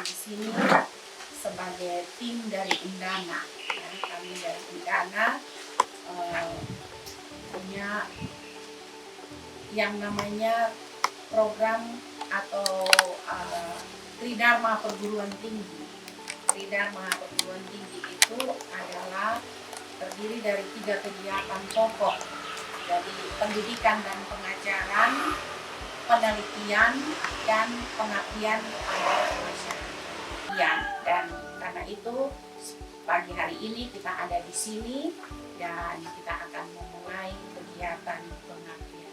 di sini sebagai tim dari Undana. Ya, kami dari Undana punya yang namanya program atau Tridharma Perguruan Tinggi. Tridharma Perguruan Tinggi itu adalah terdiri dari 3 kegiatan pokok. Jadi pendidikan dan pengajaran, penelitian, dan pengabdian pada masyarakat. Dan karena itu pagi hari ini kita ada di sini dan kita akan memulai kegiatan pengabdian.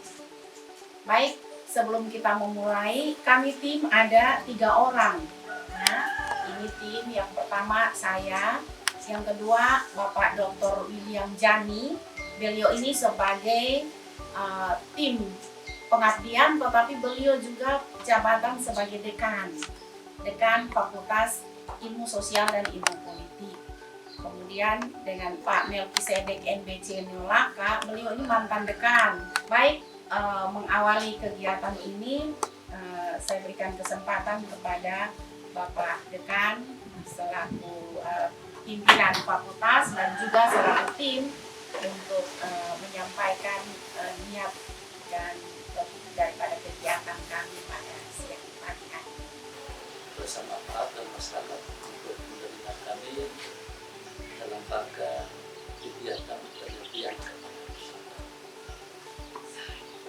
Baik, sebelum kita memulai, kami tim ada 3 orang. Nah, ini tim yang pertama saya, yang kedua Bapak Dr. William Jani. Beliau ini sebagai tim pengabdian, tetapi beliau juga jabatan sebagai dekan Fakultas Ilmu Sosial dan Ilmu Politik. Kemudian dengan Pak Melkisedek NBC Nolaka, beliau ini mantan dekan. Baik, mengawali kegiatan ini, saya berikan kesempatan kepada Bapak Dekan selaku pimpinan fakultas dan juga selaku tim untuk menyampaikan niat dan daripada kegiatan kami pada siang pagi hari. Bersama Pak dan masyarakat untuk menerima kami dalam rangka kegiatan penelitian.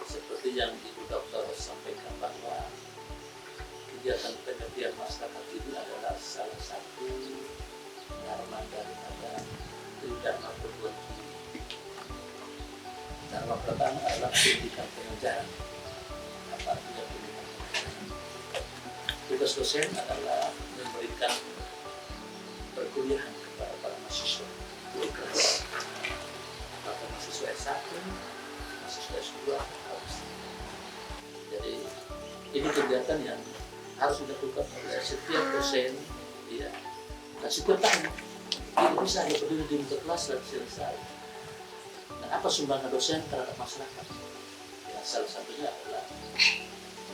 Seperti yang Ibu Dokter sampaikan bahwa kegiatan penelitian masyarakat ini adalah salah satu dharma daripada Tridharma Perguruan Tinggi. Dharma pertama adalah pendidikan pengajaran. Apa artinya pendidikan pengajaran? Tugas dosen adalah memberikan perkuliahan kepada para mahasiswa. Apakah mahasiswa S1, mahasiswa S2, harus. Jadi ini kegiatan yang harus dilakukan oleh setiap dosen, ya. Dan setiap tahun tidak bisa hanya berdiri di muka kelas dan selesai. Dan apa sumbangan dosen terhadap masyarakat? Ya, salah satunya adalah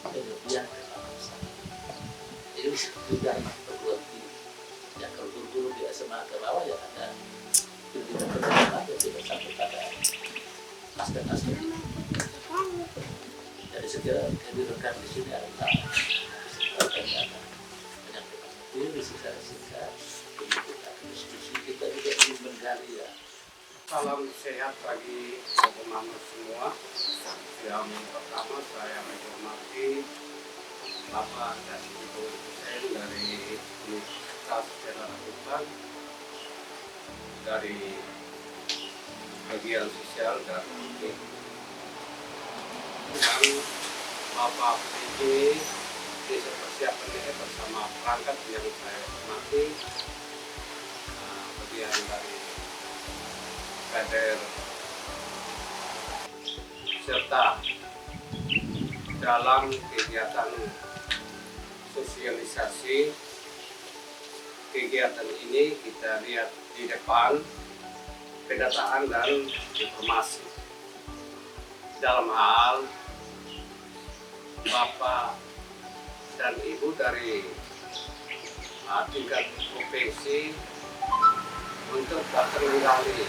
penelitian kepada masyarakat. Ini juga perguruan tinggi. Ya, kalau guru-guru di SMA ke bawah ya ada pendidikan pendidikan yang tidak sampai pada aspek-aspek. Jadi segera kehadiran di sini adalah ini secara singkat kita diskusi, kita juga ingin menggali ya. Salam sehat bagi teman-teman semua. Yang pertama saya menghormati Bapak dan Ibu dosen dari Universitas Jenderal Hutan dari bagian sosial dan politik, dan Bapak PJ Desa Persiapan ini bersama perangkat yang saya hormati, bagian dari kader serta dalam kegiatan sosialisasi kegiatan ini kita lihat di depan pendataan dan informasi dalam hal Bapak dan Ibu dari tingkat provinsi untuk datang menggali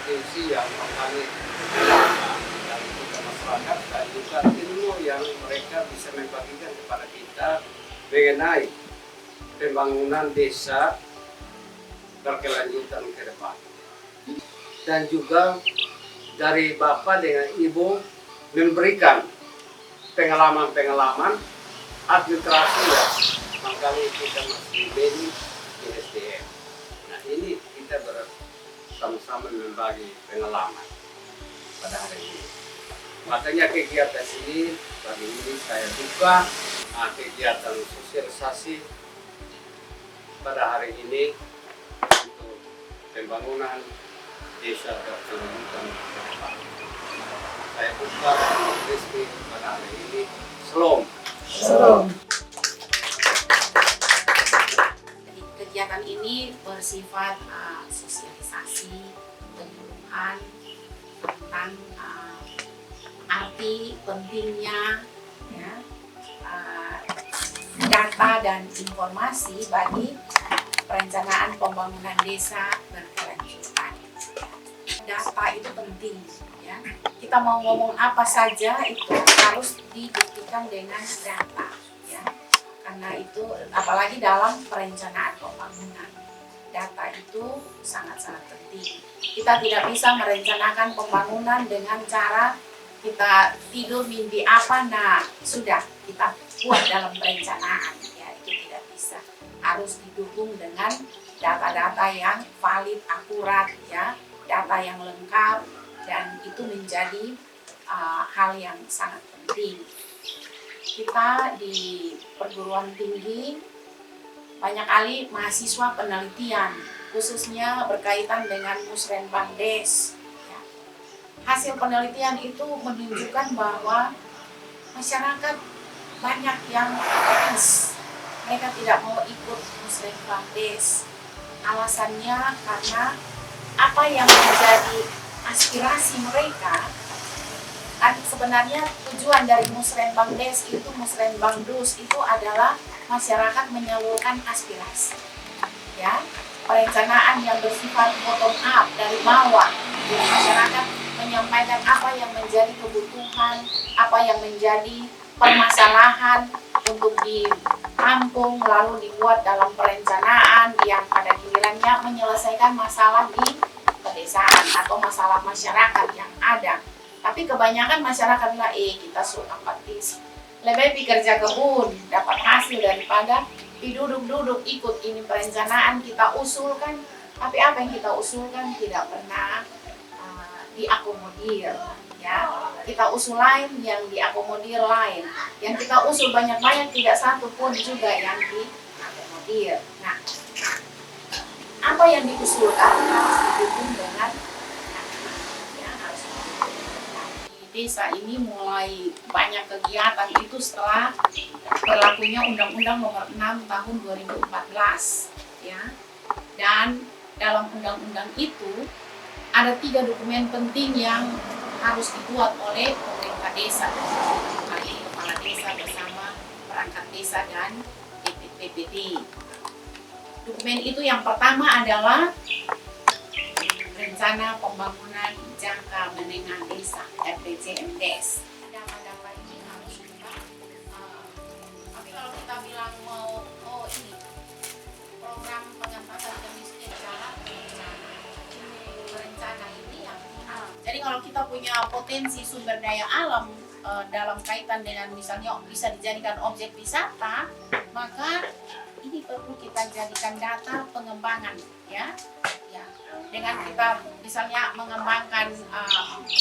visi yang menggali dan juga masyarakat dan juga ilmu yang mereka bisa membagikan kepada kita mengenai pembangunan desa berkelanjutan ke depan. Dan juga dari Bapak dengan Ibu memberikan pengalaman-pengalaman administrasi ya, makanya kita masih beli di SDM. Nah ini kita bersama-sama membagi pengalaman pada hari ini. Makanya kegiatan ini pagi ini saya buka kegiatan sosialisasi pada hari ini untuk pembangunan desa berkelanjutan ke depan. Saya buka Rizky pada hari ini. Shalom. Kegiatan ini bersifat sosialisasi, penyuluhan tentang arti pentingnya ya, data dan informasi bagi perencanaan pembangunan desa berkelanjutan. Data itu penting, ya. Kita mau ngomong apa saja itu harus dibuktikan dengan data, ya. Karena itu apalagi dalam perencanaan pembangunan, data itu sangat-sangat penting. Kita tidak bisa merencanakan pembangunan dengan cara kita tidur mimpi apa, nah sudah kita buat dalam perencanaan, ya itu tidak bisa. Harus didukung dengan data-data yang valid, akurat, ya, data yang lengkap, dan itu menjadi hal yang sangat penting. Kita di perguruan tinggi banyak kali mahasiswa penelitian, khususnya berkaitan dengan Musrenbangdes. Ya. Hasil penelitian itu menunjukkan bahwa masyarakat banyak yang egois. Mereka tidak mau ikut Musrenbangdes. Alasannya karena apa yang menjadi aspirasi mereka, kan sebenarnya tujuan dari Musrenbangdes itu, Musrenbangdus itu adalah masyarakat menyalurkan aspirasi, ya, perencanaan yang bersifat bottom up, dari bawah. Jadi masyarakat menyampaikan apa yang menjadi kebutuhan, apa yang menjadi permasalahan untuk ditampung lalu dibuat dalam perencanaan yang pada gilirannya menyelesaikan masalah di pedesaan atau masalah masyarakat yang ada. Tapi kebanyakan masyarakat bilang, kita suka apatis, lebih kerja kebun, dapat hasil daripada duduk-duduk ikut ini perencanaan kita usulkan, tapi apa yang kita usulkan tidak pernah diakomodir, ya. Kita usul lain, yang diakomodir lain, yang kita usul banyak-banyak tidak satu pun juga yang diakomodir. Nah, apa yang diusulkan harus didukung dengan desa ini mulai banyak kegiatan itu setelah berlakunya Undang-Undang Nomor 6 Tahun 2014, ya. Dan dalam undang-undang itu ada 3 dokumen penting yang harus dibuat oleh pemerintah desa, kepala desa bersama perangkat desa dan PPD. Dokumen itu yang pertama adalah Rencana Pembangunan Jangka Menengah Desa (RPJMDes). Data-data ini harus kita, tapi kalau kita bilang mau ini program pengentasan kemiskinan berencana ini yang jadi kalau kita punya potensi sumber daya alam dalam kaitan dengan misalnya bisa dijadikan objek wisata, maka ini perlu kita jadikan data pengembangan, ya. Dengan kita misalnya mengembangkan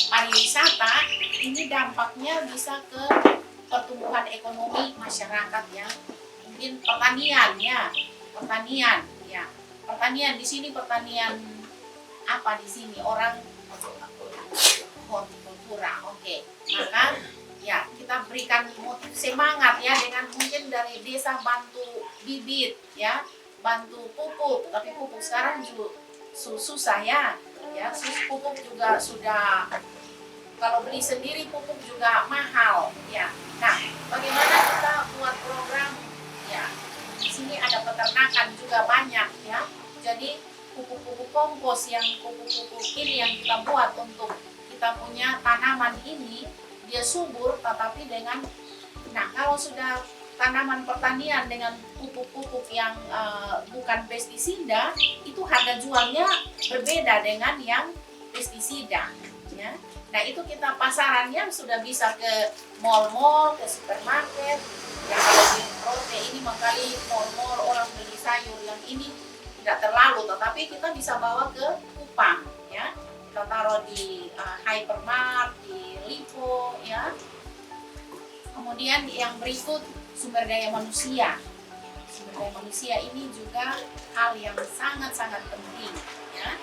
pariwisata, ini dampaknya bisa ke pertumbuhan ekonomi masyarakat, ya. Mungkin pertanian, ya. Pertanian di sini pertanian apa di sini? Orang hortikultura. Oke. Maka ya kita berikan motif semangat, ya, dengan mungkin dari desa bantu bibit, ya, bantu pupuk, tapi pupuk sekarang juga susah, ya, pupuk juga sudah, kalau beli sendiri pupuk juga mahal, ya. Nah, bagaimana kita buat program, ya, di sini ada peternakan juga banyak, ya, jadi pupuk-pupuk kompos yang pupuk-pupuk ini yang kita buat untuk kita punya tanaman ini, dia subur, tetapi dengan, nah kalau sudah tanaman pertanian dengan pupuk-pupuk yang bukan pestisida, itu harga jualnya berbeda dengan yang pestisida, ya. Nah itu kita pasarannya sudah bisa ke mall-mall, ke supermarket, ya. Kalau di Rote ini makanya mall-mall orang beli sayur yang ini tidak terlalu, tetapi kita bisa bawa ke Kupang, ya. Kita taruh di hypermart, di Lipo, ya. Kemudian yang berikut sumber daya manusia. Sumber daya manusia ini juga hal yang sangat-sangat penting, ya.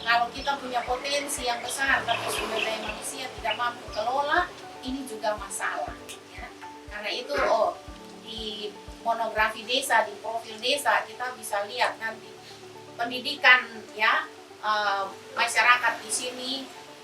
Kalau kita punya potensi yang besar tapi sumber daya manusia tidak mampu kelola, ini juga masalah, ya. Karena itu di monografi desa, di profil desa kita bisa lihat nanti pendidikan, ya, masyarakat di sini,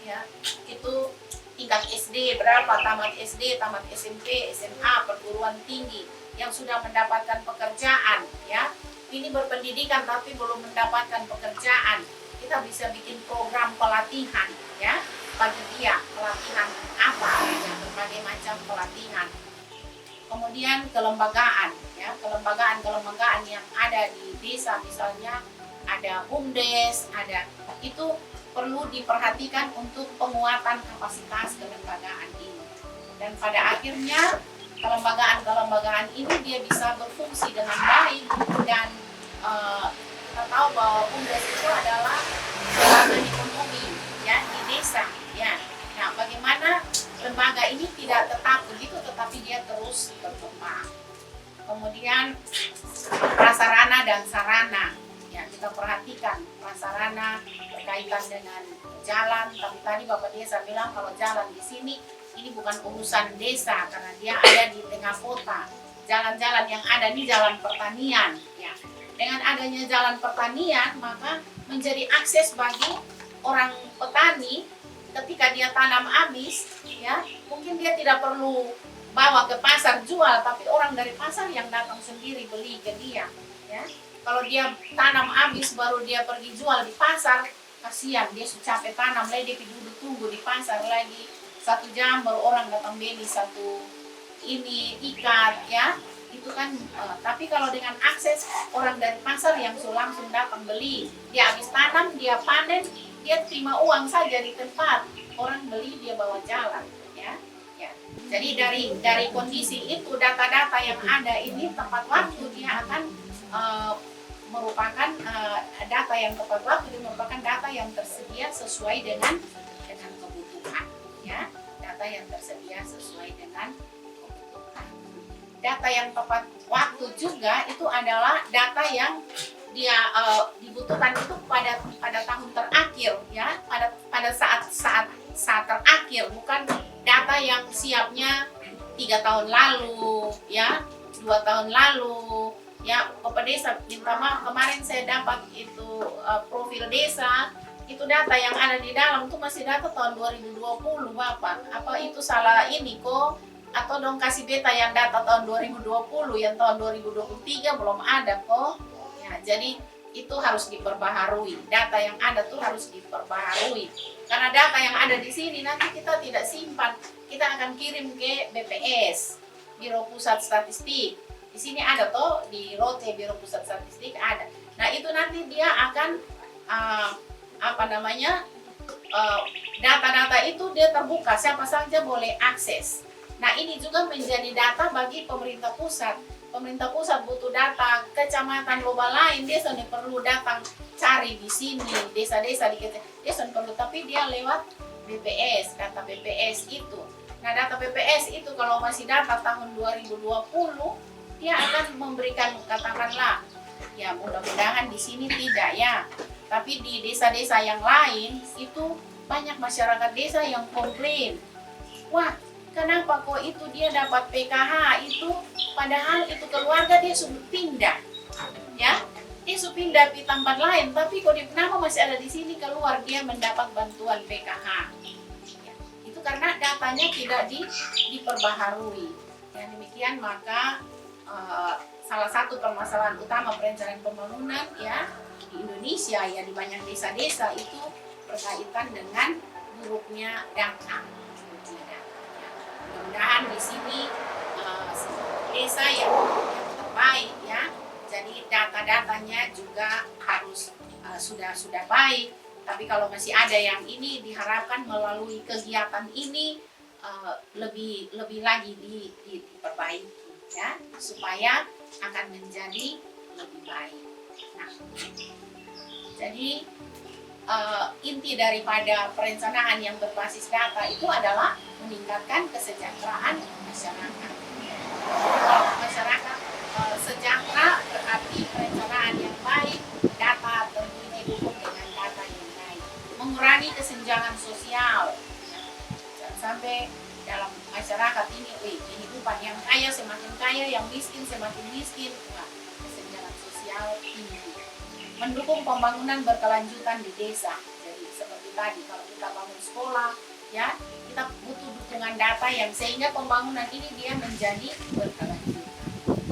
ya, itu tingkat SD berapa, tamat SD, tamat SMP, SMA, perguruan tinggi. yang sudah mendapatkan pekerjaan, ya. Ini berpendidikan tapi belum mendapatkan pekerjaan. Kita bisa bikin program pelatihan, ya, bagi dia. Pelatihan apa? Ya, berbagai macam pelatihan. Kemudian kelembagaan, ya, kelembagaan yang ada di desa, misalnya ada BUMDes, itu perlu diperhatikan untuk penguatan kapasitas kelembagaan ini. Dan pada akhirnya kelembagaan ini dia bisa berfungsi dengan baik, dan kita tahu bahwa BUMDes itu adalah lembaga ekonomi, ya, di desa, ya. Nah, bagaimana lembaga ini tidak tetap begitu, tetapi dia terus berkembang. Kemudian prasarana dan sarana, ya, kita perhatikan prasarana berkaitan dengan jalan. Tapi tadi Bapak Desa bilang kalau jalan di sini ini bukan urusan desa karena dia ada di tengah kota. Jalan-jalan yang ada ini jalan pertanian, ya. Dengan adanya jalan pertanian, maka menjadi akses bagi orang petani. Ketika dia tanam amis, ya, mungkin dia tidak perlu bawa ke pasar jual, tapi orang dari pasar yang datang sendiri beli ke dia, ya. Kalau dia tanam amis baru dia pergi jual di pasar, kasihan, dia sudah capek tanam, dia duduk tunggu di pasar lagi 1 jam baru orang datang beli satu ini ikat, ya. Itu kan, tapi kalau dengan akses orang dari pasar yang langsung datang beli, dia habis tanam, dia panen, dia terima uang saja di tempat, orang beli dia bawa jalan, ya. Ya. Jadi dari kondisi itu, data-data yang ada ini tepat waktu dia akan merupakan data yang tepat waktu, dia merupakan data yang tersedia sesuai dengan kebutuhan, ya. Data yang tersedia sesuai dengan kebutuhan. Data yang tepat waktu juga itu adalah data yang dia dibutuhkan itu pada tahun terakhir, ya, pada saat terakhir, bukan data yang siapnya 3 tahun lalu, ya, 2 tahun lalu, ya. Bapak Desa minta maaf, kemarin saya dapat itu profil desa, itu data yang ada di dalam itu masih data tahun 2020, Bapak. Apa itu salah ini kok? Atau dong kasih beta yang data tahun 2020, yang tahun 2023 belum ada kok. Ya, jadi itu harus diperbaharui. Data yang ada tuh harus diperbaharui. Karena data yang ada di sini nanti kita tidak simpan. Kita akan kirim ke BPS, Biro Pusat Statistik. Di sini ada toh, di Rote Biro Pusat Statistik ada. Nah, itu nanti dia akan data-data itu dia terbuka, siapa saja boleh akses. Nah, ini juga menjadi data bagi pemerintah pusat. Pemerintah pusat butuh data kecamatan loba lain, dia sudah perlu datang cari di sini, desa-desa di kita, dia sudah perlu, tapi dia lewat BPS, data BPS itu. Nah, data BPS itu kalau masih data tahun 2020, dia akan memberikan, katakanlah, ya mudah-mudahan di sini tidak, ya. Tapi di desa-desa yang lain itu banyak masyarakat desa yang komplain. Wah, kenapa kok itu dia dapat PKH itu, padahal itu keluarga dia sudah pindah, ya, dia sudah pindah di tempat lain, tapi kok dia kenapa masih ada di sini, keluar dia mendapat bantuan PKH, ya, itu karena datanya tidak diperbaharui. Yang demikian maka salah satu permasalahan utama perencanaan pembangunan, ya, di Indonesia, ya, di banyak desa-desa itu berkaitan dengan buruknya data. Mudah-mudahan di sini desa yang terbaik, ya. Jadi data-datanya juga harus sudah baik. Tapi kalau masih ada yang ini, diharapkan melalui kegiatan ini lebih lagi diperbaiki, ya, supaya akan menjadi lebih baik. Nah, jadi inti daripada perencanaan yang berbasis data itu adalah meningkatkan kesejahteraan masyarakat. Kalau masyarakat sejahtera berarti perencanaan yang baik, data tentunya didukung dengan data yang baik. Mengurangi kesenjangan sosial, jangan sampai dalam masyarakat ini kehidupan yang kaya semakin kaya, yang miskin semakin miskin. Nah, kesenjangan sosial tinggi. Mendukung pembangunan berkelanjutan di desa. Jadi seperti tadi, kalau kita bangun sekolah, ya, kita butuh dukungan data yang sehingga pembangunan ini dia menjadi berkelanjutan.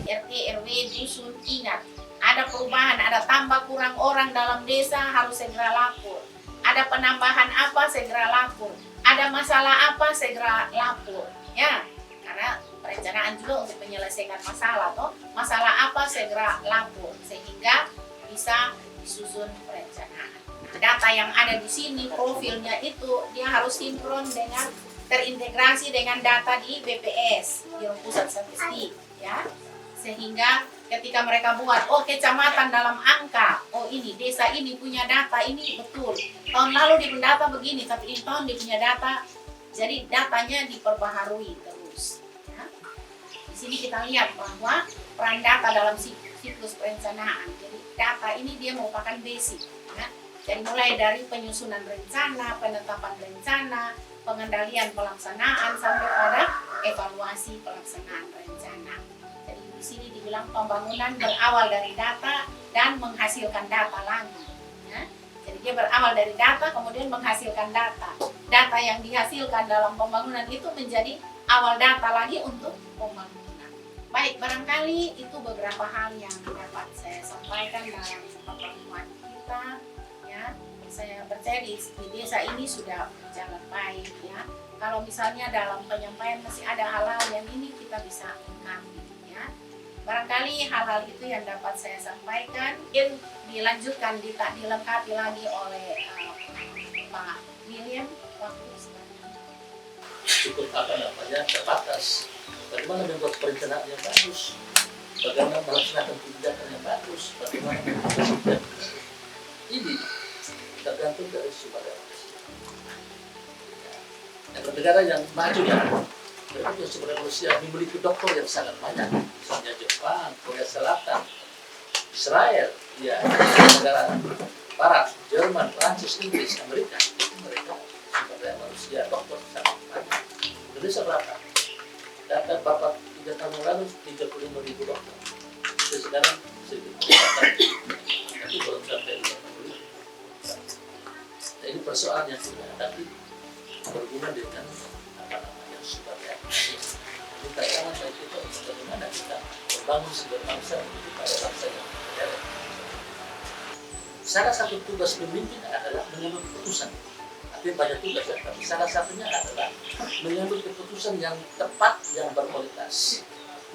RT, RW, dusun, ingat. Ada perubahan, ada tambah kurang orang dalam desa, harus segera lapor. Ada penambahan apa, segera lapor. Ada masalah apa, segera lapor. Ya, karena perencanaan juga untuk menyelesaikan masalah, toh. Masalah apa, segera lapor. Sehingga bisa disusun perencanaan. Data yang ada di sini, profilnya itu, dia harus sinkron dengan, terintegrasi dengan data di BPS, Biro Pusat Statistik, ya. Sehingga ketika mereka buat, oh kecamatan dalam angka, oh ini desa ini punya data ini betul. Tahun lalu dia punya data begini, tapi ini tahun dia punya data. Jadi datanya diperbaharui terus. Ya. Di sini kita lihat bahwa peran data dalam siklus perencanaan. Jadi data ini dia merupakan basic. Ya. Jadi mulai dari penyusunan rencana, penetapan rencana, pengendalian pelaksanaan sampai pada evaluasi pelaksanaan rencana. Jadi di sini dibilang pembangunan berawal dari data dan menghasilkan data lagi. Ya. Jadi dia berawal dari data kemudian menghasilkan data. Data yang dihasilkan dalam pembangunan itu menjadi awal data lagi untuk pembangunan. Baik, barangkali itu beberapa hal yang dapat saya sampaikan dalam pertemuan kita. Ya, saya percaya di desa ini sudah berjalan baik. Ya. Kalau misalnya dalam penyampaian masih ada hal-hal yang ini kita bisa lengkapi. Ya. Barangkali hal-hal itu yang dapat saya sampaikan. Mungkin dilanjutkan, dilengkapi lagi oleh Pak William. Cukup terbatas. Bagaimana membuat perencanaan yang bagus, bagaimana melaksanakan kebijakan yang bagus, bagaimana membuat ini tergantung dari sumber daya. Negara yang maju ya, mereka punya sumber daya manusia, memiliki dokter yang sangat banyak, misalnya Jepang, Korea Selatan, Israel, ya, negara Barat, Jerman, Prancis, Inggris, Amerika, itu mereka sumber daya manusia, dokter sangat banyak. Indonesia berapa? Data Bapak 3 tahun lalu 35.000 dokter. Jadi sekarang segitu. Tapi belum sampai 50.000. Nah, ini persoalan yang sudah tapi berguna dengan sumber daya. Kita jangan baik itu bagaimana kita membangun sebuah bangsa menuju pada bangsa yang berdaya. Salah satu tugas pemimpin adalah mengambil keputusan. Tapi banyak tugas, tapi salah satunya adalah mengambil keputusan yang tepat, yang berkualitas.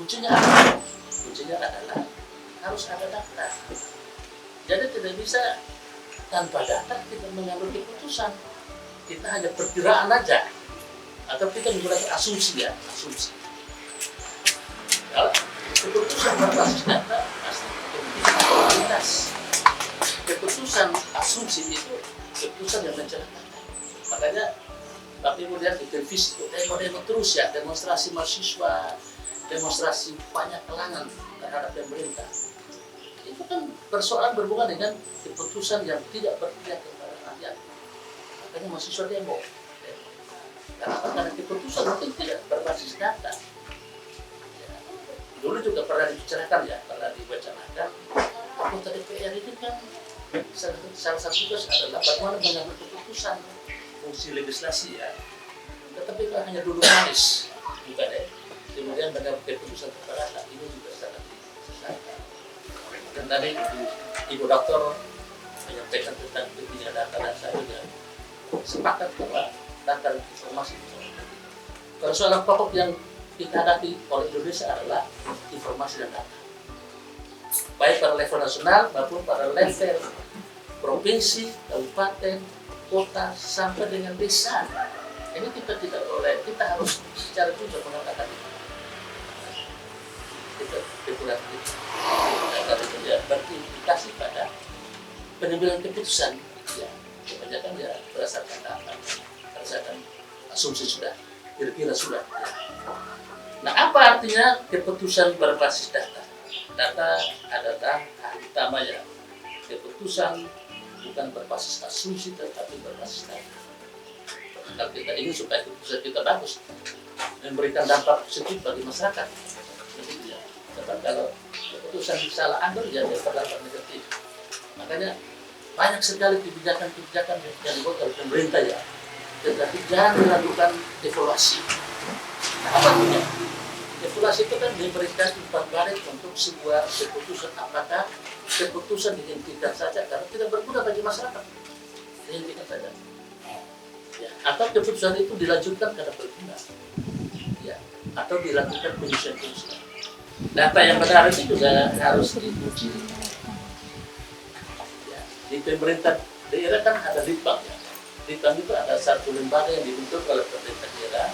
Kuncinya apa? Kuncinya adalah harus ada data. Jadi tidak bisa tanpa data kita mengambil keputusan. Kita hanya perkiraan aja, atau kita menggunakan asumsi ya, asumsi. Kalau keputusan berbasis data pasti kualitas. Keputusan asumsi itu keputusan yang mencelakakan. Makanya Bapak Ibu lihat di televisi itu demo terus ya, demonstrasi mahasiswa, demonstrasi banyak kalangan terhadap pemerintah. Itu kan persoalan berhubungan dengan keputusan yang tidak berpihak kepada rakyat. Makanya mahasiswa demo. Karena keputusan mungkin tidak berbasis data. Ya, dulu juga pernah dibicarakan ya, pernah diwacanakan. Anggota DPR ini kan salah satu tugas adalah bagaimana mengambil keputusan. Fungsi legislasi ya, tetapi kan hanya duduk manis, bukan ya. Kemudian mengambil keputusan kepada anak ini juga sangat disesatkan. Dan tadi Ibu Dokter menyampaikan tentang pentingnya data dan saya juga sepakat bahwa data informasi itu. Persoalan pokok yang kita hadapi oleh Indonesia adalah informasi dan data, baik pada level nasional maupun pada level provinsi, kabupaten, kota sampai dengan desa. Ini kita tidak boleh, kita harus secara jujur mengatakan itu. Kita spekulasi. Data itu ya berimplikasi pada pengambilan keputusan. Ya, kebanyakan ya berdasarkan data, berdasarkan asumsi sudah, kira-kira sudah. Ya. Nah, apa artinya keputusan berbasis data? Data adalah hal utama ya. Keputusan bukan berbasis asumsi tetapi berbasis data. Kalau kita ingin supaya keputusan kita bagus, memberikan dampak positif bagi masyarakat, begitu ya. Sebab kalau keputusan salah ambil ya dia berdampak negatif. Makanya banyak sekali kebijakan-kebijakan yang dibuat oleh pemerintah ya, tetapi jangan dilakukan evaluasi. Nah, apa artinya? regulasi itu kan diberikan umpan balik untuk sebuah keputusan, apakah keputusan dihentikan saja karena tidak berguna bagi masyarakat, dihentikan saja, ya, atau keputusan itu dilanjutkan karena berguna, ya, atau dilakukan penyusunan. Data yang benar itu juga harus diuji. Ya, di pemerintah daerah kan ada Litbang, ya. Litbang itu ada satu lembaga yang dibentuk oleh pemerintah daerah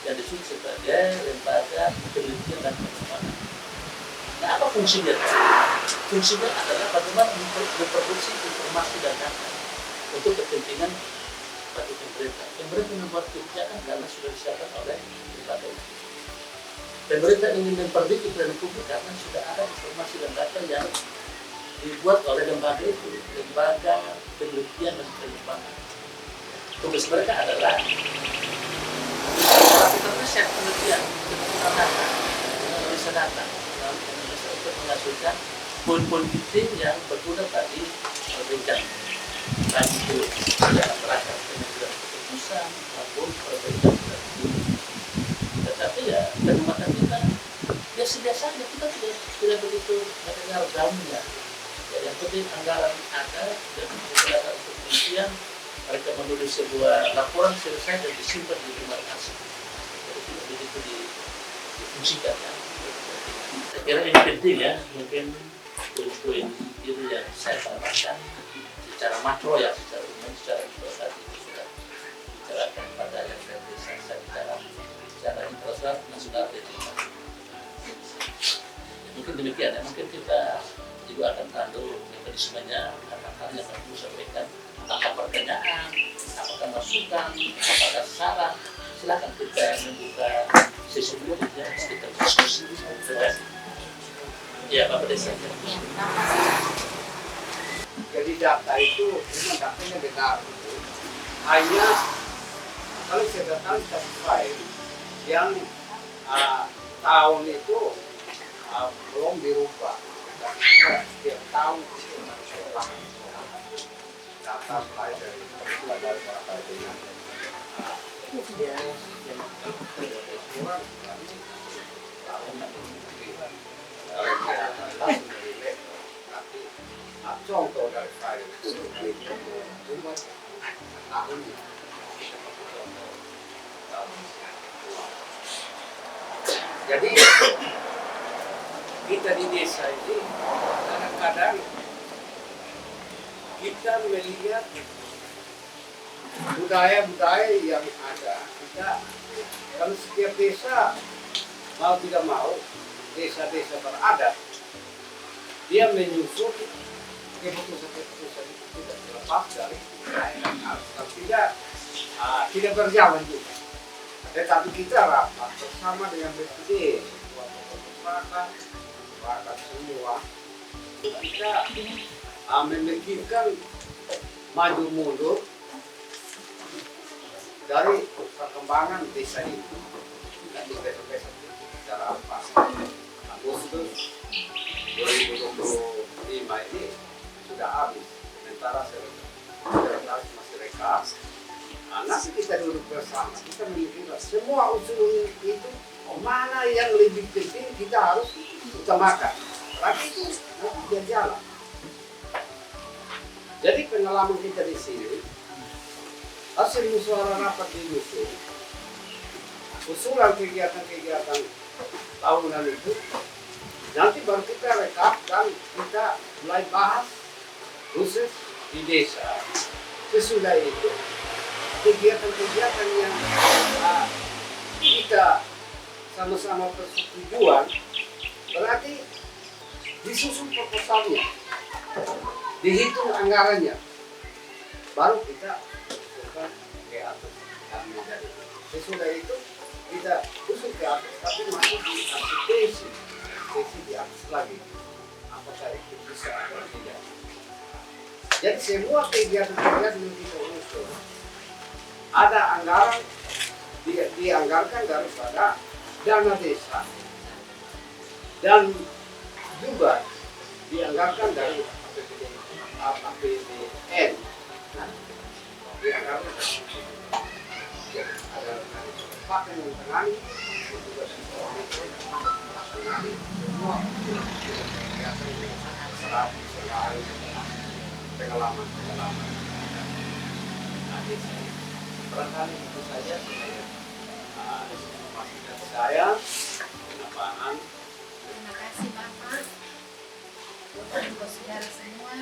yang disebut sebagai lembaga penelitian dan pengembangan. Nah, apa fungsinya? Fungsinya adalah bagaimana memproduksi informasi dan data untuk kepentingan bagi pemerintah. Pemerintah membuat kebijakan karena sudah disiapkan oleh lembaga itu. Pemerintah ingin memperbaiki pelayanan publik karena sudah ada informasi dan data yang dibuat oleh lembaga itu, lembaga penelitian dan pengembangan. Tugas mereka adalah melakukan riset penelitian, penelitian data, analisa data, untuk menghasilkan poin-poin penting yang berguna bagi perbaikan baik itu dalam rangka pengambilan keputusan maupun perbaikan perilaku. Tetapi ya pengamatan kita biasa-biasa aja, kita tidak begitu mendengar daunnya. Ya, yang penting anggaran ada dan digunakan untuk penelitian. Mereka menulis sebuah laporan selesai dan disimpan di rumah kasih. Jadi tidak begitu difungsikan, ya. Saya kira ini penting, ya, mungkin poin-poin itu yang saya tambahkan secara makro, ya, secara umum, secara global itu sudah dibicarakan pada yang saya bicara secara internasional, nasional, dan internasional. Mungkin demikian, ya, mungkin kita juga akan tahu mekanismenya, hal-hal yang akan disampaikan. Apakah pertanyaan, apakah masukan, apakah saran, silakan kita membuka sesi dulu ya, kita diskusi. Ya, Bapak Desa. Jadi data itu memang datanya benar. Hanya kalau saya datang satu file yang tahun itu belum dirubah. Dan setiap tahun itu data mulai dari data dengan contoh dari file itu cuma tahunnya. Jadi kita di desa ini kadang-kadang kita melihat budaya-budaya yang ada. Kita kalau setiap desa mau tidak mau, desa-desa beradat, dia menyusun keputusan-keputusan itu tidak terlepas dari budaya dan adat. Kalau tidak berjalan juga. Tetapi kita rapat bersama dengan BPD, masyarakat semua, kita memikirkan maju mundur dari perkembangan desa itu. Nanti besok-besok kita rapat Agustus 2025 ini sudah habis, sementara sekretaris masih rekas. Nanti kita duduk bersama, kita memikirkan semua usul itu mana yang lebih penting kita harus utamakan. Tapi itu nanti dia jalan. Jadi pengalaman kita di sini, hasil musyawarah rapat di dusun, usulan kegiatan-kegiatan tahunan itu, nanti baru kita rekap dan kita mulai bahas khusus di desa. Sesudah itu, kegiatan-kegiatan yang kita sama-sama persetujuan, berarti disusun proposalnya, dihitung anggarannya, baru kita usulkan ke atas kami dari. Sesudah itu kita usul ke atas, tapi masih di sesi di atas lagi, apakah itu bisa atau tidak. Jadi semua kegiatan-kegiatan yang kita usul ada anggaran dianggarkan daripada dana desa dan juga dianggarkan dari APBN. Dianggarkan ada pakai menangani juga dari Polri itu nasional semua serap soal pengalaman adik saya. Barangkali itu saja informasi dari saya. Penambahan. Terima kasih Bapak. Bapak Ibu saudara semua,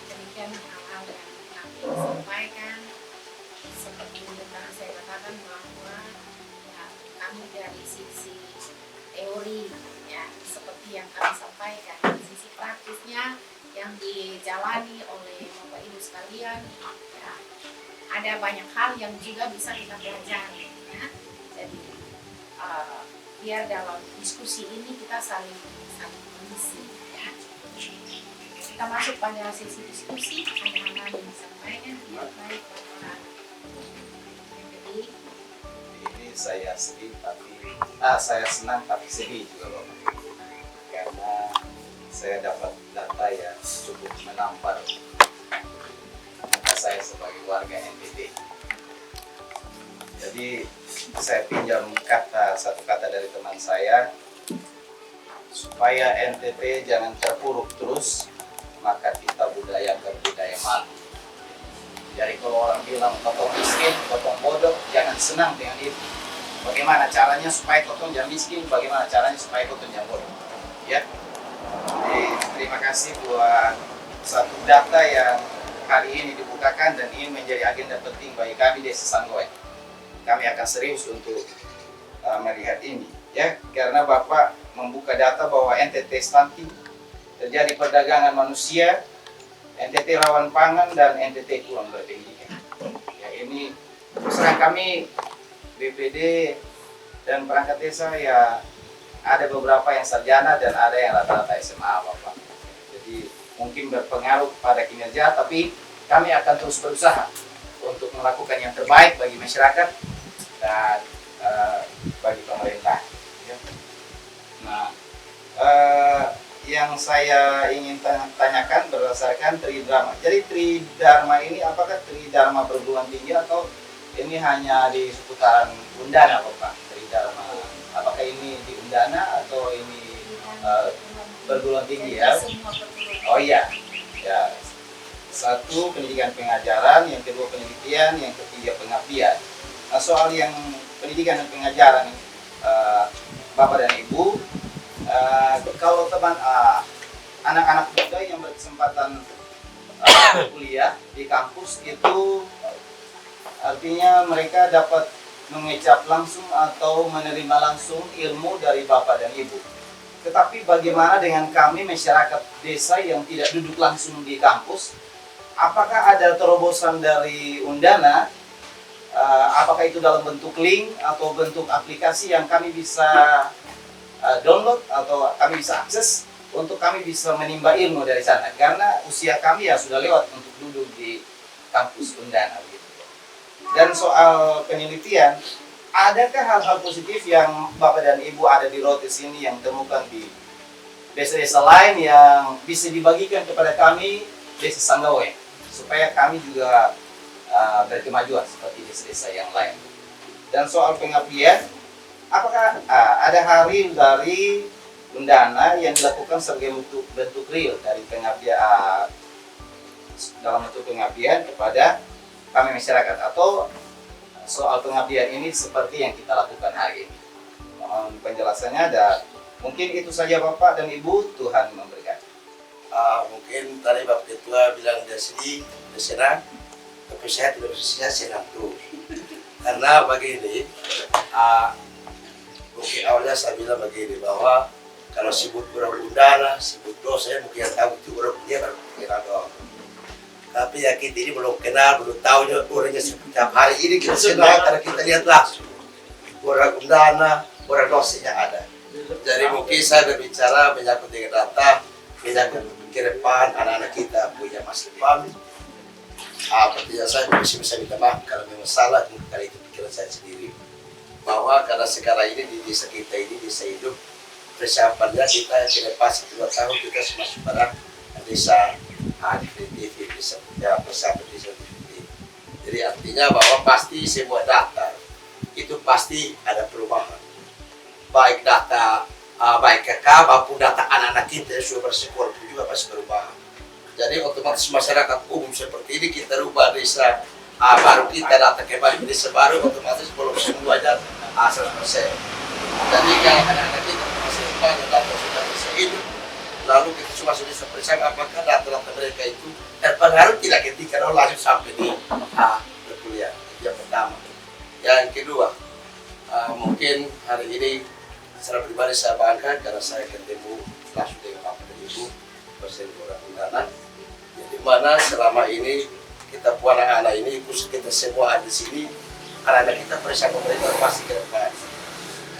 demikian hal-hal yang kami sampaikan. Seperti yang tadi saya katakan bahwa ya, kami dari sisi teori ya seperti yang kami sampaikan, sisi praktisnya yang dijalani oleh Bapak Ibu sekalian ya, ada banyak hal yang juga bisa kita pelajari ya. Jadi biar dalam diskusi ini kita saling mengisi ya. Kita masuk pada sesi diskusi, ada hal-hal yang disampaikan ya, baik Bapak. Jadi Ini saya sedih tapi saya senang tapi sedih juga Bapak. Karena saya dapat data yang cukup menampar mata saya sebagai warga NTT. Jadi saya pinjam satu kata dari teman saya, supaya NTT jangan terpuruk terus, maka kita budayakan budaya malu. Jadi kalau orang bilang kotong miskin, kotong bodoh, jangan senang dengan itu. Bagaimana caranya supaya kotong jangan miskin, bagaimana caranya supaya kotong jangan bodoh. Ya. Jadi terima kasih buat satu data yang hari ini dibukakan dan ini menjadi agenda penting bagi kami Desa Sanggoe. Kami akan serius untuk melihat ini, ya, karena Bapak membuka data bahwa NTT stunting, terjadi perdagangan manusia, NTT rawan pangan dan NTT kurang berpendidikan. Ya, ini terserah kami BPD dan perangkat desa ya ada beberapa yang sarjana dan ada yang rata-rata SMA Bapak. Jadi mungkin berpengaruh pada kinerja, tapi kami akan terus berusaha untuk melakukan yang terbaik bagi masyarakat dan bagi pemerintah. Ya. Nah, yang saya ingin tanyakan berdasarkan Tridharma. Jadi Tridharma ini apakah Tridharma perguruan tinggi atau ini hanya di seputaran Undana, Pak? Tridharma. Apakah ini di Undana atau ini perguruan tinggi ya? Oh iya. Ya. Satu pendidikan pengajaran, yang kedua penelitian, yang ketiga pengabdian. Nah, soal yang pendidikan dan pengajaran, Bapak dan Ibu, kalau teman anak-anak muda yang berkesempatan kuliah di kampus itu artinya mereka dapat mengecap langsung atau menerima langsung ilmu dari Bapak dan Ibu. Tetapi bagaimana dengan kami masyarakat desa yang tidak duduk langsung di kampus? Apakah ada terobosan dari Undana? Apakah itu dalam bentuk link atau bentuk aplikasi yang kami bisa download atau kami bisa akses untuk kami bisa menimba ilmu dari sana? Karena usia kami ya sudah lewat untuk duduk di kampus Undana gitu. Dan soal penelitian, adakah hal-hal positif yang Bapak dan Ibu ada di Rotes ini yang temukan di desa-desa lain yang bisa dibagikan kepada kami Desa Sanggoe supaya kami juga berkemajuan seperti desa-desa yang lain. Dan soal pengabdian, apakah ada hari dari Undana yang dilakukan sebagai bentuk real dari pengabdian dalam bentuk pengabdian kepada kami masyarakat, atau soal pengabdian ini seperti yang kita lakukan hari ini? Mohon penjelasannya. Dan mungkin itu saja Bapak dan Ibu, Tuhan memberkati. Mungkin tadi Bapak Ketua bilang dia sedih, dia senang, tapi saya tidak bisa senang tuh. Karena begini, mungkin awalnya saya bilang begini, bahwa kalau sebut orang Undana, sebut dosen, mungkin yang tahu itu orang dia baru kenal doang. Tapi ya kita ini belum kenal, belum tahu orangnya setiap hari ini kita senang karena kita lihat langsung orang Undana, orang dosen yang ada. Jadi mungkin saya berbicara menyangkut dengan data, menyangkut ke depan anak-anak kita punya masa depan. Artinya saya bisa minta maaf kalau memang salah, mungkin kali itu pikiran saya sendiri. Bahwa karena sekarang ini di desa kita ini, desa hidup, persiapannya kita ke depan 2 tahun kita masuk pada desa definitif, desa persiapan desa definitif. Jadi artinya bahwa pasti sebuah data itu pasti ada perubahan. baik data baik KK maupun data anak-anak kita yang sudah bersekolah pun juga pasti berubah. Jadi otomatis masyarakat umum seperti ini kita rubah desa baru kita data kembali desa baru otomatis belum semuanya 100%. Jadi kalau anak-anak kita masih banyak data sudah bisa hidup, lalu kita cuma sudah bisa periksa apakah data-data mereka itu terpengaruh tidak ketika langsung sampai di berkuliah. Itu yang pertama. Yang kedua, mungkin hari ini secara pribadi saya bangga karena saya ketemu langsung dengan Bapak dan Ibu dosen Undanan, di mana selama ini kita puan anak-anak ini, khusus kita semua ada di sini, anak-anak kita periksa pemerintah pasti ke depan.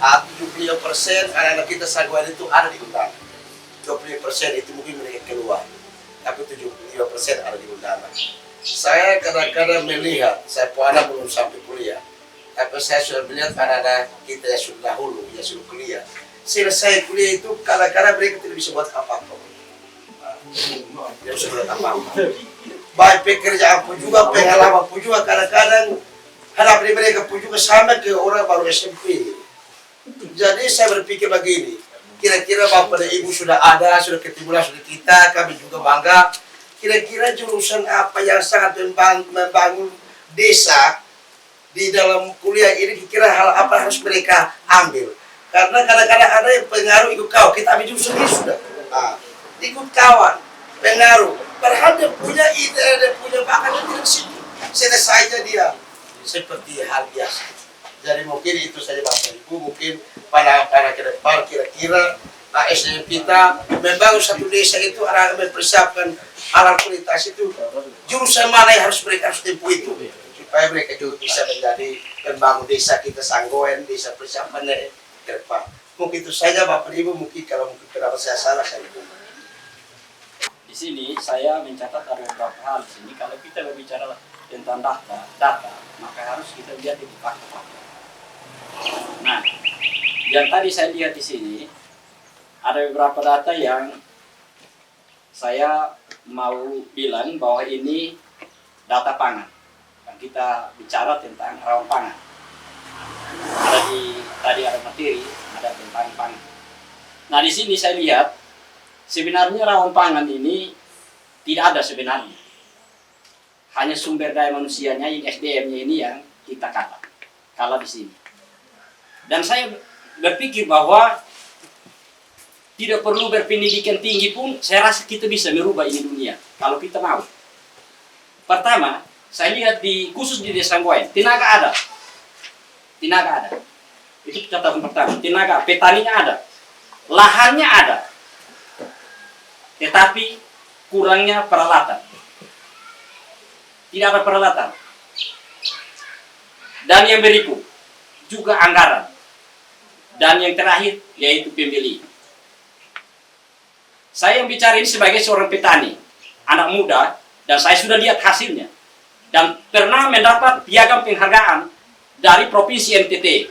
75% anak-anak kita Sangguan itu ada di Undanan, 20% itu mungkin mereka keluar, tapi 75% ada di Undanan. Saya kadang-kadang melihat, saya puan belum sampai kuliah, tapi saya sudah melihat anak-anak kita yang sudah dahulu, yang sudah kuliah. Selesai kuliah itu kadang-kadang mereka tidak bisa buat apa-apa. Tidak bisa buat apa-apa. Baik pekerjaan pun juga, pengalaman pun juga, kadang-kadang hadapan mereka pun juga sama ke orang baru SMP. Jadi saya berpikir begini, kira-kira Bapak dan Ibu sudah ada, sudah ketemu langsung kita, kami juga bangga. Kira-kira jurusan apa yang sangat membangun desa di dalam kuliah ini, kira hal apa harus mereka ambil? Karena kadang-kadang ada yang pengaruh ikut kawan, kita ambil jurusan ini sudah ikut kawan, pengaruh, padahal dia punya ide, dia punya bakat, dia tidak situ, selesai saja dia seperti hal biasa. Jadi mungkin itu saja Bapak Ibu, mungkin pada ke depan kira-kira SDM kita membangun satu desa itu, anak mempersiapkan alat kualitas itu, jurusan mana yang harus mereka harus tempuh itu, supaya mereka juga bisa menjadi pembangun desa kita Sanggoen, desa persiapannya ke depan. Mungkin itu saja Bapak Ibu, mungkin kalau mungkin kenapa saya salah saya itu. Di sini saya mencatat ada beberapa hal di sini. Kalau kita berbicara tentang data, maka harus kita lihat di fakta-fakta. Nah, yang tadi saya lihat di sini ada beberapa data yang saya mau bilang bahwa ini data pangan. Kita bicara tentang rawan pangan. Tadi ada materi, ada tentang pangan. Nah, di sini saya lihat sebenarnya rawan pangan ini tidak ada sebenarnya. Hanya sumber daya manusianya, yang SDM-nya ini yang kita kalah di sini. Dan saya berpikir bahwa tidak perlu berpendidikan tinggi pun, saya rasa kita bisa merubah ini dunia kalau kita mau. Pertama, saya lihat khusus di Desa Sanggoen, tenaga ada. Itu catatan pertama. Tenaga, petaninya ada. Lahannya ada. Tetapi kurangnya peralatan. Tidak ada peralatan. Dan yang berikut, juga anggaran. Dan yang terakhir, yaitu pembeli. Saya yang bicara ini sebagai seorang petani, anak muda, dan saya sudah lihat hasilnya. Dan pernah mendapat piagam penghargaan dari Provinsi NTT,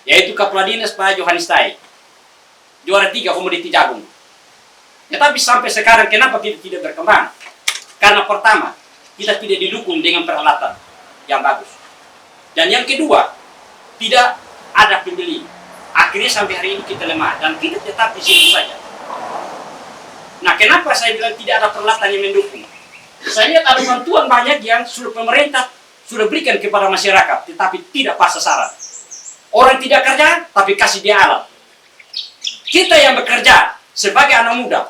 yaitu Kepala Dinas Pak Johannes Tai, juara 3 komoditi jagung. Tetapi sampai sekarang kenapa kita tidak berkembang? Karena pertama, kita tidak didukung dengan peralatan yang bagus. Dan yang kedua, tidak ada pembeli. Akhirnya sampai hari ini kita lemah dan kita tetap di situ saja. Nah, kenapa saya bilang tidak ada peralatan yang mendukung? Saya lihat ada bantuan banyak yang sudah pemerintah sudah berikan kepada masyarakat, tetapi tidak pas sasaran. Orang tidak kerja, tapi kasih dia alat. Kita yang bekerja sebagai anak muda,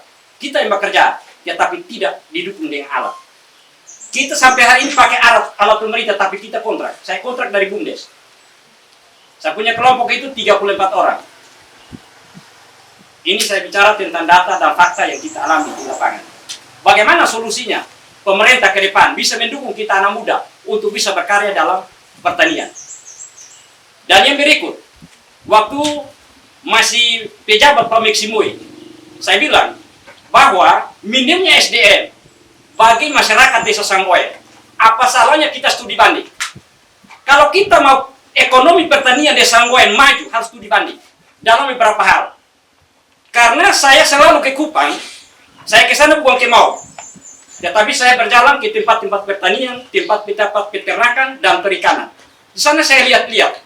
kita yang bekerja, tetapi tidak didukung dengan alat. Kita sampai hari ini pakai alat pemerintah, tapi kita kontrak. Saya kontrak dari BUMDes. Saya punya kelompok itu 34 orang. Ini saya bicara tentang data dan fakta yang kita alami di lapangan. Bagaimana solusinya? Pemerintah ke depan bisa mendukung kita anak muda untuk bisa berkarya dalam pertanian. Dan yang berikut, waktu masih pejabat Pak Meksimui, saya bilang bahwa minimnya SDM bagi masyarakat Desa Sanggoen, apa salahnya kita studi banding? Kalau kita mau ekonomi pertanian Desa Sanggoen maju, harus studi banding dalam beberapa hal. Karena saya selalu ke Kupang, saya ke sana bukan ke mau. Tetapi saya berjalan ke tempat-tempat pertanian, tempat-tempat peternakan dan perikanan. Di sana saya lihat-lihat.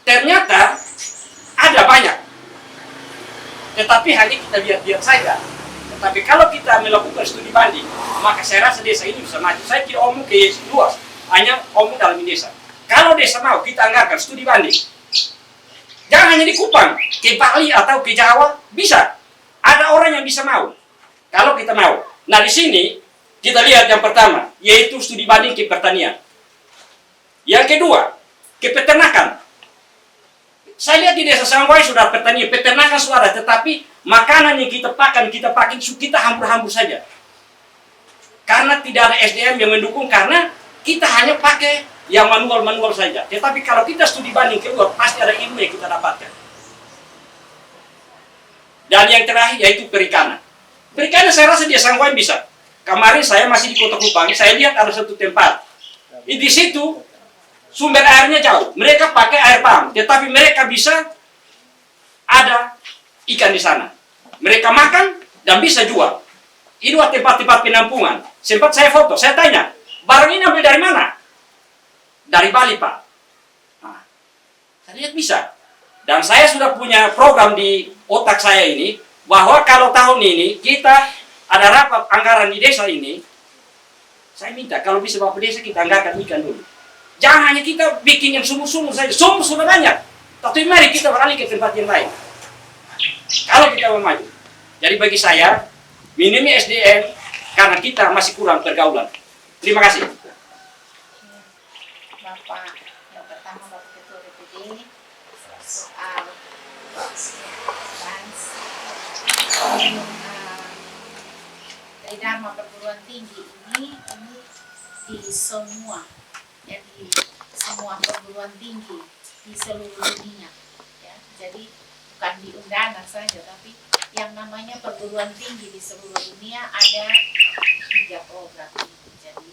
Ternyata Ada banyak. Tetapi hanya kita lihat-lihat saja. Tetapi kalau kita melakukan studi banding, maka saya rasa desa ini bisa maju. Saya tidak omong ke luas, hanya omong dalam desa. Kalau desa mau, kita anggarkan studi banding. Jangan hanya di Kupang, ke Bali atau ke Jawa, bisa. Ada orang yang bisa mau. Kalau kita mau. Nah di sini, kita lihat yang pertama, yaitu studi banding ke pertanian. Yang kedua, ke peternakan. Saya lihat di desa Sangwai sudah pertanian, peternakan sudah, tetapi makanan yang kita pakai, kita hambur-hambur saja. Karena tidak ada SDM yang mendukung, karena kita hanya pakai yang manual-manual saja. Tetapi kalau kita studi banding keluar, pasti ada ilmu yang kita dapatkan. Dan yang terakhir yaitu perikanan. Perikanan saya rasa di Sangwai bisa. Kemarin saya masih di Kota Kupang, saya lihat ada satu tempat. Di situ sumber airnya jauh. Mereka pakai air pump, tetapi mereka bisa ada ikan di sana. Mereka makan dan bisa jual. Ini tempat-tempat penampungan. Sempat saya foto, saya tanya, barang ini ambil dari mana? Dari Bali, Pak. Nah, saya lihat bisa. Dan saya sudah punya program di otak saya ini, bahwa kalau tahun ini kita ada rapat anggaran di desa ini, saya minta kalau bisa Bapak Desa kita anggarkan ikan dulu. Jangan hanya kita bikin yang sumur-sumur saja. Sumur sudah banyak. Tapi mari kita beralih ke tempat yang lain. Kalau kita mau maju. Jadi bagi saya, minimnya SDM karena kita masih kurang pergaulan. Terima kasih. Bapak, yang pertama Bapak Ketua DPD soal Tridharma perguruan tinggi ini di semua, ya, di semua perguruan tinggi di seluruh dunia, ya. Jadi bukan di Undana saja, tapi yang namanya perguruan tinggi di seluruh dunia ada 3 program ini. Jadi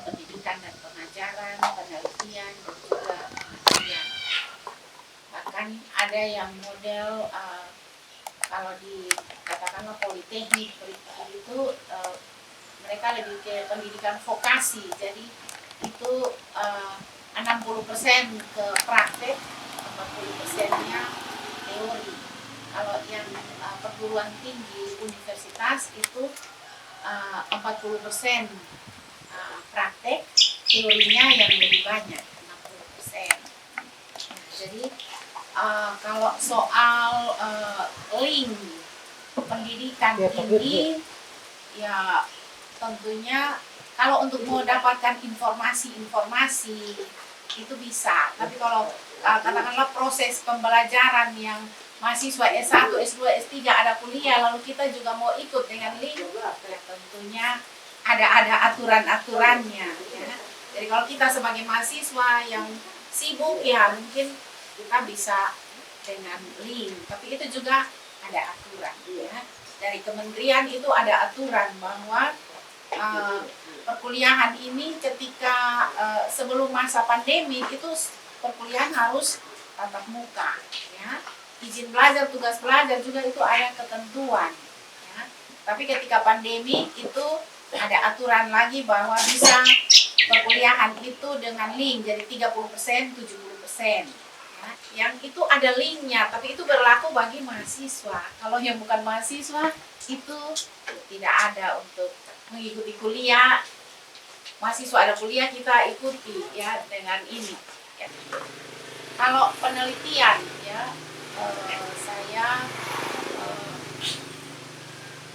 pendidikan dan pengajaran, penelitian, dan juga penelitian. Bahkan ada yang model kalau di katakanlah politeknik itu mereka lebih ke pendidikan vokasi. Jadi itu 60% ke praktek, 40%-nya teori. Kalau yang perguruan tinggi universitas itu 40% praktek, teorinya yang lebih banyak, 60%. Jadi kalau soal link pendidikan ini, ya tentunya kalau untuk mau dapatkan informasi itu bisa. Tapi kalau katakanlah proses pembelajaran yang mahasiswa S1, S2, S3 ada kuliah, lalu kita juga mau ikut dengan link, ya tentunya ada aturan-aturannya, ya. Jadi kalau kita sebagai mahasiswa yang sibuk, ya mungkin kita bisa dengan link, tapi itu juga ada aturan, ya. Dari kementerian itu ada aturan bahwa perkuliahan ini ketika sebelum masa pandemi itu perkuliahan harus tatap muka, ya. Izin belajar, tugas belajar juga itu ada ketentuan, ya. Tapi ketika pandemi itu ada aturan lagi bahwa bisa perkuliahan itu dengan link, jadi 30%, 70%. Ya. Yang itu ada linknya, tapi itu berlaku bagi mahasiswa. Kalau yang bukan mahasiswa itu tidak ada untuk mengikuti kuliah. Mahasiswa ada kuliah, kita ikuti, ya, dengan ini, ya. Kalau penelitian, ya, saya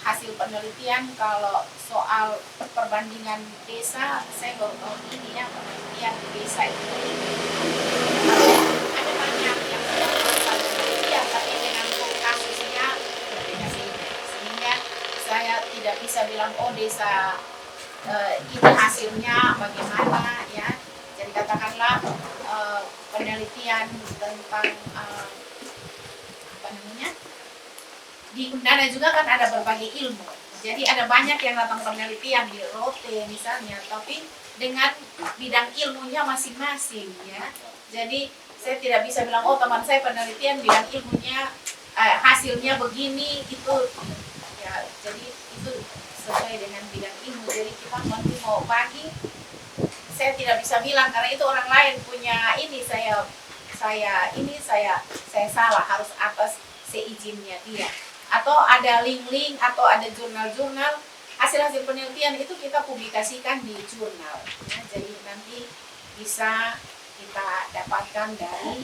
hasil penelitian kalau soal perbandingan desa, saya baru tahun ini, ya, penelitian di desa itu ada banyak yang melakukan penelitian, tapi dengan kasusnya berbeda-beda, sehingga saya tidak bisa bilang oh desa ini hasilnya bagaimana, ya. Jadi katakanlah penelitian tentang apa namanya, di Undana juga kan ada berbagai ilmu. Jadi ada banyak yang datang penelitian di Rote misalnya, tapi dengan bidang ilmunya masing-masing, ya. Jadi saya tidak bisa bilang oh teman saya penelitian bidang ilmunya hasilnya begini, itu ya, jadi itu sesuai dengan bidang ilmu. Jadi kita nanti mau bagi, saya tidak bisa bilang karena itu orang lain punya ini, saya saya salah, harus atas seizinnya dia. Atau ada link-link atau ada jurnal-jurnal, hasil-hasil penelitian itu kita publikasikan di jurnal. Ya, jadi nanti bisa kita dapatkan dari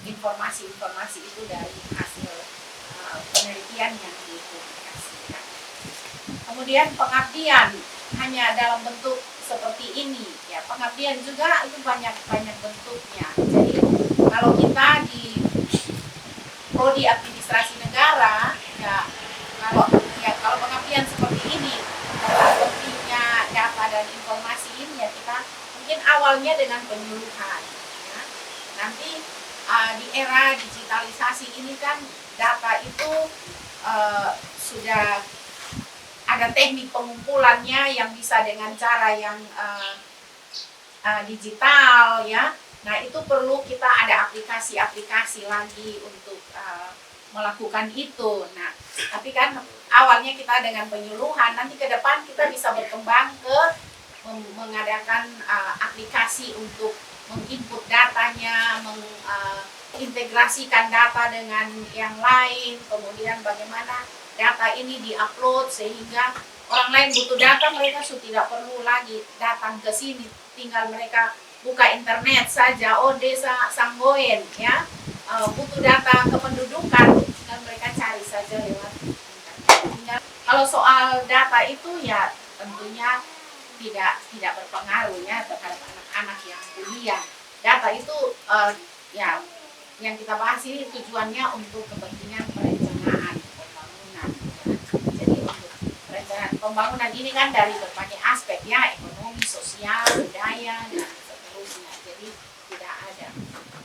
informasi-informasi itu dari hasil penelitian yang dipublikasikan. Kemudian pengabdian hanya dalam bentuk seperti ini, ya pengabdian juga itu banyak bentuknya. Jadi kalau kita di prodi administrasi negara, ya kalau pengabdian seperti ini, pentingnya data dan informasi ini ya kita mungkin awalnya dengan penyuluhan. Ya. Nanti di era digitalisasi ini kan data itu sudah ada teknik pengumpulannya yang bisa dengan cara yang digital ya. Nah itu perlu kita ada aplikasi-aplikasi lagi untuk melakukan itu. Nah tapi kan awalnya kita dengan penyuluhan, nanti ke depan kita bisa berkembang ke mengadakan aplikasi untuk menginput datanya, mengintegrasikan data dengan yang lain, kemudian bagaimana data ini diupload sehingga orang lain butuh data, mereka sudah tidak perlu lagi datang ke sini, tinggal mereka buka internet saja. Oh desa Sanggoen ya butuh data kependudukan, tinggal mereka cari saja lewat internet. Kalau soal data itu ya tentunya tidak berpengaruh ya terhadap anak-anak yang kuliah. Data itu ya yang kita bahas ini tujuannya untuk kepentingan perencanaan pembangunan. Jadi untuk perencanaan pembangunan ini kan dari berbagai aspek ya, ekonomi, sosial, budaya dan seterusnya. Jadi tidak ada.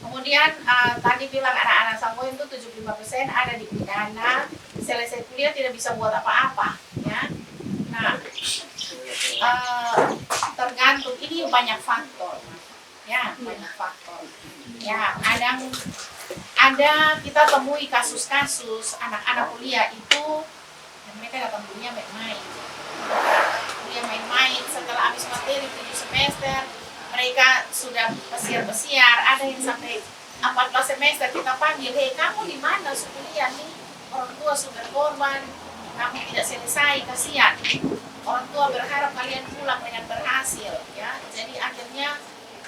Kemudian tadi bilang anak-anak Sanggoen itu 75% ada di pidana, selesai kuliah tidak bisa buat apa-apa ya. Nah tergantung, ini banyak faktor ya, banyak faktor ya. Ada kita temui kasus-kasus anak-anak kuliah itu mereka datang kuliah main-main setelah habis materi 7 semester mereka sudah pesiar-pesiar. Ada yang sampai 14 semester kita panggil, hei kamu di mana kuliah nih, orang tua sudah korban, kamu tidak selesai, kasihan. Orang tua berharap kalian pulang dengan berhasil ya. Jadi akhirnya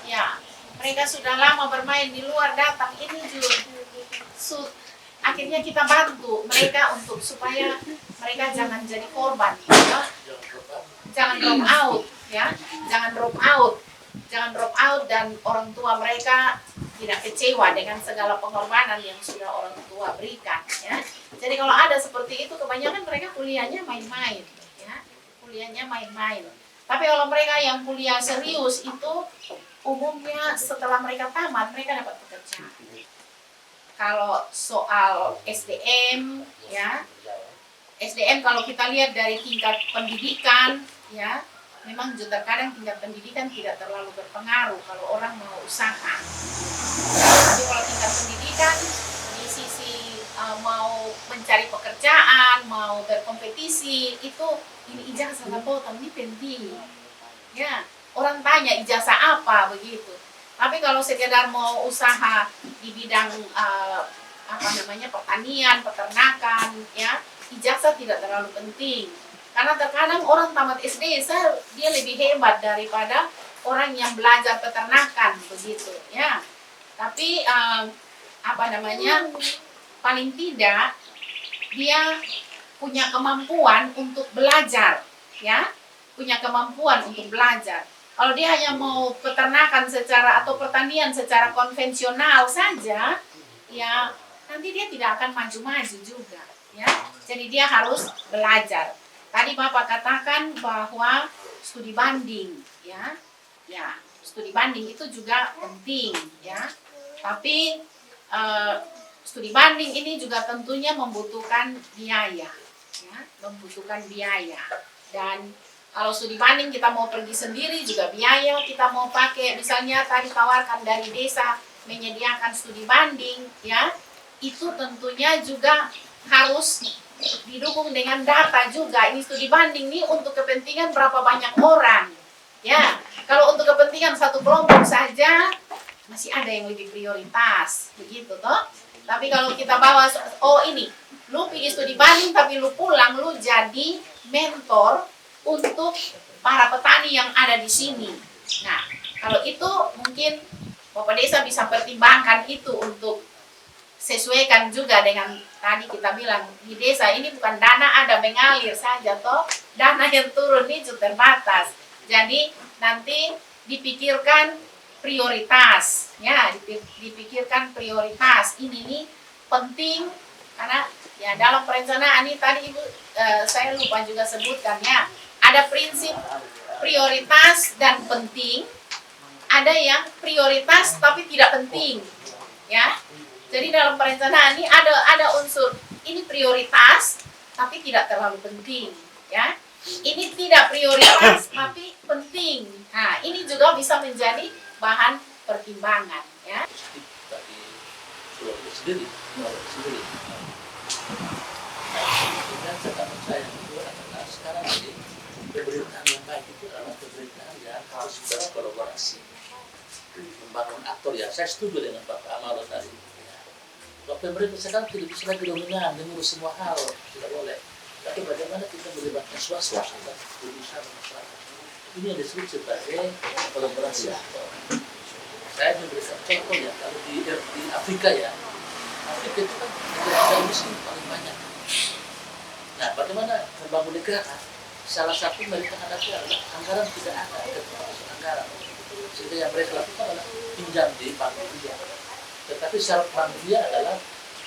ya mereka sudah lama bermain di luar, datang ini juga akhirnya kita bantu mereka untuk supaya mereka jangan jadi korban ya. Jangan drop out ya, jangan drop out dan orang tua mereka tidak kecewa dengan segala pengorbanan yang sudah orang tua berikan ya. Jadi kalau ada seperti itu kebanyakan mereka kuliahnya main-main ya. Tapi kalau mereka yang kuliah serius itu umumnya setelah mereka tamat mereka dapat pekerjaan. Kalau soal SDM ya, SDM kalau kita lihat dari tingkat pendidikan ya, memang terkadang tingkat pendidikan tidak terlalu berpengaruh kalau orang mau usaha. Tapi kalau tingkat pendidikan di sisi mau mencari pekerjaan, mau berkompetisi, itu ini ijazah potong ini penting. Ya, orang tanya ijazah apa begitu. Tapi kalau sekedar mau usaha di bidang pertanian, peternakan, ya ijazah tidak terlalu penting. Karena terkadang orang tamat SD dia lebih hebat daripada orang yang belajar peternakan begitu, ya. Tapi paling tidak dia punya kemampuan untuk belajar, ya, punya kemampuan untuk belajar. Kalau dia hanya mau peternakan atau pertanian secara konvensional saja, ya nanti dia tidak akan maju-maju juga, ya. Jadi dia harus belajar. Tadi Bapak katakan bahwa studi banding, ya, studi banding itu juga penting, ya. Tapi studi banding ini juga tentunya membutuhkan biaya, ya, Dan kalau studi banding kita mau pergi sendiri juga biaya, kita mau pakai misalnya tadi tawarkan dari desa menyediakan studi banding, ya, itu tentunya juga harus didukung dengan data juga. Ini studi banding ini untuk kepentingan berapa banyak orang, ya. Kalau untuk kepentingan satu kelompok saja masih ada yang lebih prioritas, begitu toh. Tapi kalau kita bawa, oh ini, lu pergi studi banding tapi lu pulang, lu jadi mentor untuk para petani yang ada di sini. Nah, kalau itu mungkin Bapak Desa bisa pertimbangkan itu untuk sesuaikan juga dengan tadi kita bilang di desa ini bukan dana ada mengalir saja toh, dana yang turun itu terbatas. Jadi nanti dipikirkan prioritas, ya dipikirkan prioritas. Ini nih penting karena ya dalam perencanaan ini tadi Ibu saya lupa juga sebutkan ya, ada prinsip prioritas dan penting, ada yang prioritas tapi tidak penting, ya. Jadi dalam perencanaan ini ada unsur ini prioritas tapi tidak terlalu penting, ya. Ini tidak prioritas tapi penting. Nah, ini juga bisa menjadi bahan pertimbangan, ya. Bagi keluarga sendiri. Dan catatan saya itu adalah sekarang ini pemerintahan yang baik itu adalah pemerintahan yang harus berkolaborasi, membangun aktor ya. Saya setuju dengan Pak Amalo tadi. Kalau pemerintah sekarang tidak bisa lagi dominan mengurus semua hal, tidak boleh. Tapi bagaimana kita melibatkan swasta dan berusaha masyarakat? Ini yang disebut sebagai kolaborasi aktor. Saya memberikan contoh ya, kalau di Afrika ya, Afrika itu kan negara muslim paling banyak. Nah, bagaimana membangun negara? Salah satu mereka hadapi adalah anggaran tidak ada, keterbatasan anggaran. Sehingga yang mereka lakukan adalah pinjam di bank dunia. Tetapi syarat bank dunia adalah,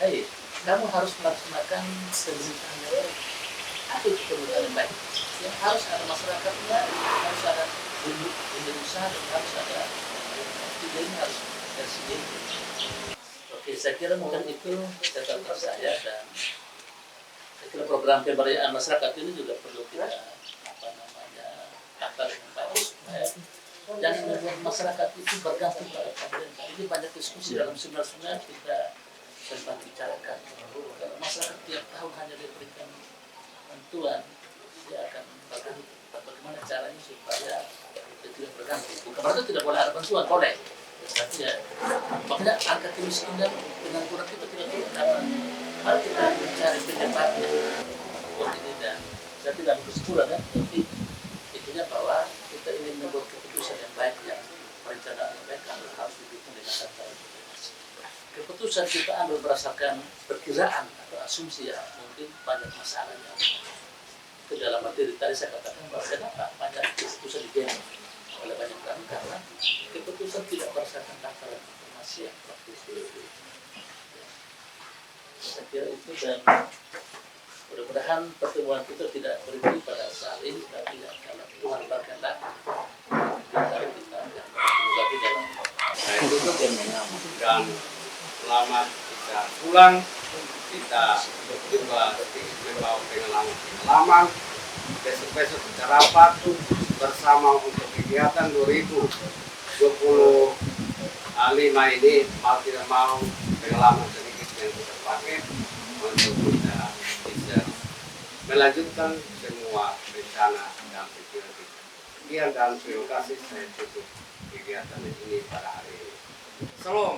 hey, kamu harus melaksanakan pemerintahan yang baik. Apa itu pemerintahan yang baik? Yang harus ada masyarakatnya, harus ada Indonesia, dan harus ada ini harus tersendiri. Oke, saya kira mungkin itu catatan saya, dan saya kira program pemberdayaan masyarakat ini juga perlu kita tata dengan baik. Jangan membuat masyarakat itu bergantung pada pemerintah. Ini banyak diskusi dalam seminar-seminar kita sempat bicarakan. Kalau masyarakat tiap tahun hanya diberikan bantuan, dia akan bergantung. Bagaimana caranya supaya dia tidak bergantung? Bukan berarti tidak boleh ada bantuan, boleh. Tapi ya, makanya angka kemiskinan dengan kurang kita tidak turun karena mari kita mencari penyebabnya. Ini dan saya tidak berkesimpulan ya, tapi intinya bahwa kita ingin membuat keputusan yang baik, yang perencanaan yang baik harus didukung dengan data informasi. Keputusan kita ambil berdasarkan perkiraan atau asumsi ya, mungkin banyak masalahnya. Ke dalam materi tadi saya katakan bahwa kenapa banyak keputusan diambil oleh banyak orang karena keputusan tidak berdasarkan data dan informasi yang praktis. Saya kira itu, dan mudah-mudahan pertemuan kita tidak berhenti pada saat ini, tapi ya kalau Tuhan berkehendak kita akan bertemu lagi dalam. Saya tutup dan selamat kita pulang, kita juga membawa pengalaman. Besok-besok kita rapat bersama untuk kegiatan 2025 ini, mau tidak mau pengalaman sedikit yang kita pakai untuk kita bisa melanjutkan semua rencana dan pikiran kita. Sekian dan terima kasih, saya tutup kegiatan ini pada hari ini. Salam.